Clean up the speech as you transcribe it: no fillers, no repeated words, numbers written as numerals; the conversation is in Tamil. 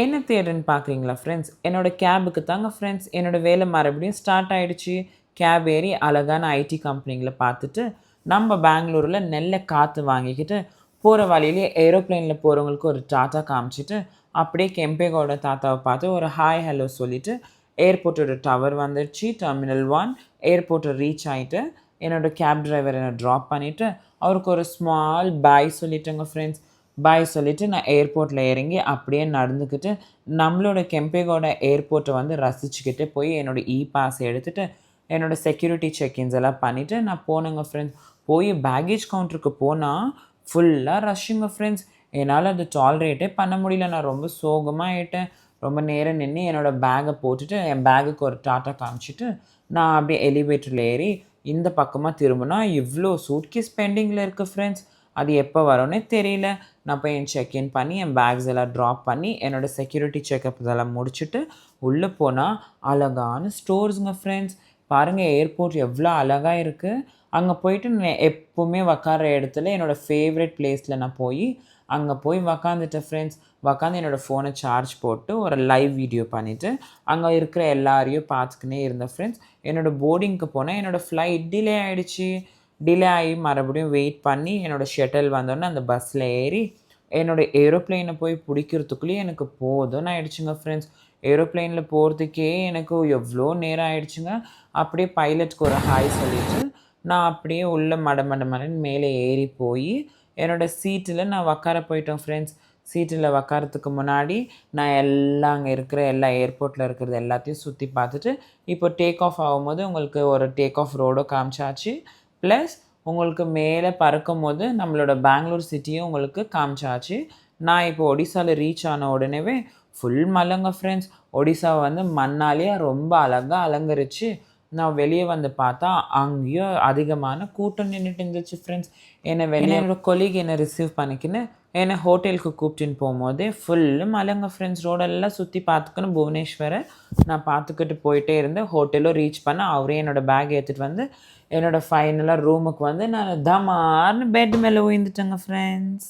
என்ன தேடுன்னு பார்க்குறீங்களா ஃப்ரெண்ட்ஸ்? என்னோடய கேபுக்கு தாங்க ஃப்ரெண்ட்ஸ். என்னோடய வேலை மறுபடியும் ஸ்டார்ட் ஆகிடுச்சு. கேப் ஏறி அழகான ஐடி கம்பெனிங்களை பார்த்துட்டு நம்ம பெங்களூரில் நல்ல காற்று வாங்கிக்கிட்டு போகிற வழியிலே ஏரோப்ளேனில் போகிறவங்களுக்கு ஒரு டாட்டா காமிச்சிட்டு அப்படியே கெம்பேகவுட தாத்தாவை பார்த்து ஒரு ஹாய் ஹலோ சொல்லிவிட்டு ஏர்போர்ட்டோட டவர் வந்துடுச்சு. டெர்மினல் 1 ஏர்போர்ட்டை ரீச் ஆகிட்டு என்னோடய கேப் டிரைவர் என்னை ட்ராப் பண்ணிவிட்டு அவருக்கு ஒரு ஸ்மால் பாய் சொல்லிட்டேங்க ஃப்ரெண்ட்ஸ். பாய் சொல்லிவிட்டு நான் ஏர்போர்ட்டில் இறங்கி அப்படியே நடந்துக்கிட்டு நம்மளோட கெம்பேகவுட ஏர்போர்ட்டை வந்து ரசிச்சுக்கிட்டு போய் என்னோடய பாஸ் எடுத்துகிட்டு என்னோடய செக்யூரிட்டி செக்இன்ஸ் எல்லாம் பண்ணிவிட்டு நான் போனேங்க ஃப்ரெண்ட்ஸ். போய் பேகேஜ் கவுண்டருக்கு போனால் ஃபுல்லாக ரஷ்ஷுங்க ஃப்ரெண்ட்ஸ். என்னால் அது டாலரேட்டே பண்ண முடியல. நான் ரொம்ப சோகமாக ஆகிட்டேன். ரொம்ப நேரம் நின்று என்னோடய பேக்கை போட்டுட்டு என் பேகுக்கு ஒரு டாட்டா காமிச்சிட்டு நான் அப்படியே எலிவேட்டரில் ஏறி இந்த பக்கமாக திரும்பினா இவ்வளோ சூட்கேஸ் பெண்டிங்கில் இருக்குது ஃப்ரெண்ட்ஸ். அது எப்போ வரும்னே தெரியல. நான் போய் என் செக்இன் பண்ணி என் பேக்ஸ் எல்லாம் ட்ராப் பண்ணி என்னோடய செக்யூரிட்டி செக்அப் இதெல்லாம் முடிச்சுட்டு உள்ளே போனால் அழகான ஸ்டோர்ஸுங்க ஃப்ரெண்ட்ஸ். பாருங்கள் ஏர்போர்ட் எவ்வளோ அழகாக இருக்குது. அங்கே போயிட்டு நான் எப்போவுமே உக்கார இடத்துல என்னோடய ஃபேவரட் பிளேஸில் நான் போய் அங்கே போய் உக்காந்துட்டேன் ஃப்ரெண்ட்ஸ். உக்காந்து என்னோடய ஃபோனை சார்ஜ் போட்டு ஒரு லைவ் வீடியோ பண்ணிவிட்டு அங்கே இருக்கிற எல்லாரையும் பார்த்துக்கினே இருந்தேன் ஃப்ரெண்ட்ஸ். என்னோடய போர்டிங்க்கு போனேன். என்னோடய ஃப்ளைட் டிலே ஆகிடுச்சு. டிலே ஆகி மறுபடியும் வெயிட் பண்ணி என்னோடய ஷட்டில் வந்தோடனே அந்த பஸ்ஸில் ஏறி என்னோடய ஏரோப்ளேனை போய் பிடிக்கிறதுக்குள்ளேயே எனக்கு போதும்னு ஆகிடுச்சுங்க ஃப்ரெண்ட்ஸ். ஏரோப்ளேனில் போகிறதுக்கே எனக்கு எவ்வளோ நேரம் ஆகிடுச்சுங்க. அப்படியே பைலட்டுக்கு ஒரு ஹாய் சொல்லிவிட்டு நான் அப்படியே உள்ளே மடன்னு மேலே ஏறி போய் என்னோடய சீட்டில் நான் உக்கார போயிட்டேன் ஃப்ரெண்ட்ஸ். சீட்டில் உக்காரத்துக்கு முன்னாடி நான் எல்லாம் அங்கே இருக்கிற எல்லா ஏர்போர்ட்டில் இருக்கிறது எல்லாத்தையும் சுற்றி பார்த்துட்டு இப்போ டேக் ஆஃப் ஆகும்போது உங்களுக்கு ஒரு டேக் ஆஃப் ரோடோ காமிச்சாச்சு. ப்ளஸ் உங்களுக்கு மேலே பறக்கும் போது நம்மளோட பெங்களூர் சிட்டியும் உங்களுக்கு காமிச்சாச்சு. நான் இப்போ ஒடிசாவில் ரீச் ஆன உடனேவே ஃபுல் மழைங்க ஃப்ரெண்ட்ஸ். ஒடிசாவை வந்து மண்ணாலேயே ரொம்ப அழகாக அலங்கரிச்சு நான் வெளியே வந்து பார்த்தா அங்கேயும் அதிகமான கூட்டம் நின்றுட்டு இருந்துச்சு ஃப்ரெண்ட்ஸ். வெளியே என்னோட கொலீக் என்னை ரிசீவ் பண்ணிக்கின்னு என்னை ஹோட்டலுக்கு கூப்பிட்டுன்னு போகும்போதே ஃபுல்லு மழைங்க ஃப்ரெண்ட்ஸ். ரோடெல்லாம் சுற்றி பார்த்துக்கணும் புவனேஸ்வரை நான் பார்த்துக்கிட்டு போயிட்டே இருந்தேன். ஹோட்டலும் ரீச் பண்ண அவரே என்னோடய பேக் ஏற்றிட்டு வந்து என்னோடய ஃபைனலாக ரூமுக்கு வந்து நான் தமார்னு பெட் மேலே உயிர்ந்துட்டேங்க ஃப்ரெண்ட்ஸ்.